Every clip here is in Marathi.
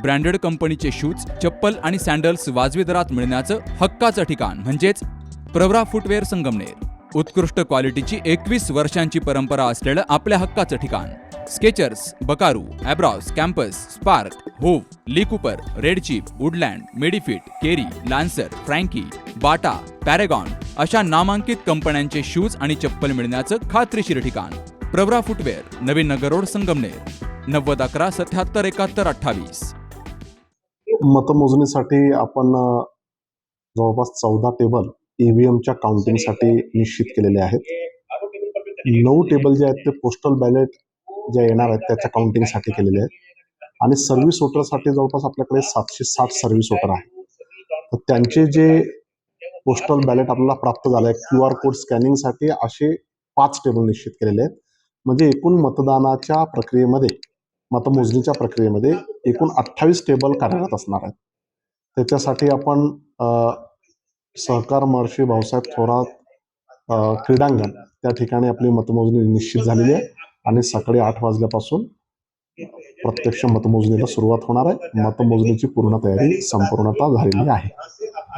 ब्रँडेड कंपनीचे शूज, चप्पल आणि सँडल्स वाजवी दरात मिळण्याचं हक्काचं ठिकाण म्हणजेच प्रवरा फुटवेअर संगमनेर. उत्कृष्ट क्वालिटीची 21 वर्षांची परंपरा असलेलं आपल्या हक्काचं ठिकाण. Skechers, Buckaroo, Abros, Campus, Sparx, होव, Lee Cooper, Red Chief, Woodland, Medifit, केरी, लान्सर, फ्रँकी, बाटा, पॅरेगॉन अशा नामांकित कंपन्यांचे शूज आणि चप्पल मिळण्याचं खात्रीशीर ठिकाण. Pravara footwear, Navin Nagar road, Sangamner. 9011 77 71 28. मतमोजणीसाठी आपण जवळपास 14 टेबल ईव्हीएमच्या काउंटिंगसाठी निश्चित केलेले आहेत. 9 टेबल जे आहेत ते पोस्टल बॅलेट ज्या येणार आहेत त्याच्या काउंटिंगसाठी केलेले आहेत आणि सर्व्हिस वोटरसाठी जवळपास आपल्याकडे 760 सर्व्हिस वोटर आहेत. तर त्यांचे जे पोस्टल बॅलेट आपल्याला प्राप्त झालं आहे QR कोड स्कॅनिंगसाठी असे 5 टेबल निश्चित केलेले आहेत. म्हणजे एकूण मतदानाच्या प्रक्रियेमध्ये, मतमोजणीच्या प्रक्रियेमध्ये एकूण 28 टेबल कार्यरत असणार आहेत. त्याच्यासाठी आपण सहकार महर्षी भाऊसाहेब थोरात क्रीडांगण त्या ठिकाणी आपली मतमोजणी निश्चित झालेली आहे आणि सकाळी 8 वाजल्यापासून प्रत्यक्ष मतमोजणीला सुरुवात होणार आहे. मतमोजणीची पूर्ण तयारी संपूर्णतः झालेली आहे.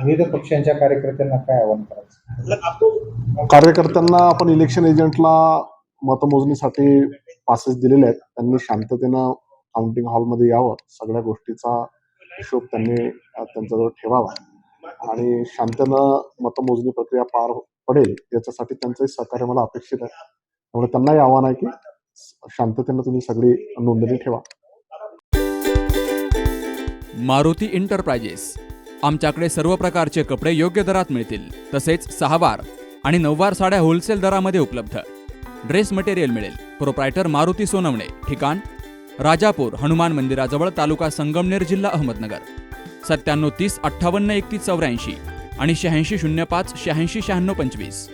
विविध पक्षांच्या कार्यकर्त्यांना काय आवाहन करायचं? कार्यकर्त्यांना आपण इलेक्शन एजंटला मतमोजणीसाठी पासेस दिलेले आहेत. त्यांनी शांततेनं काउंटिंग हॉलमध्ये यावं, सगळ्या गोष्टीचा हिशोब त्यांनी त्यांच्याजवळ ठेवावा आणि शांततेनं मतमोजणी प्रक्रिया पार पडेल याच्यासाठी त्यांचंही सहकार्य मला अपेक्षित आहे. त्यामुळे त्यांनाही आव्हान आहे की शांततेनं तुम्ही सगळी नोंदणी ठेवा. मारुती एंटरप्राइजेस. आमच्याकडे सर्व प्रकारचे कपडे योग्य दरात मिळतील. तसेच 6 वार आणि 9 वार साड्या होलसेल दरामध्ये उपलब्ध. ड्रेस मटेरियल मिळेल. प्रोप्रायटर मारुती सोनवणे. ठिकाण राजापूर, हनुमान मंदिराजवळ, तालुका संगमनेर, जिल्हा अहमदनगर. 97 30 58 31 84 आणि 86 05 86 96 25.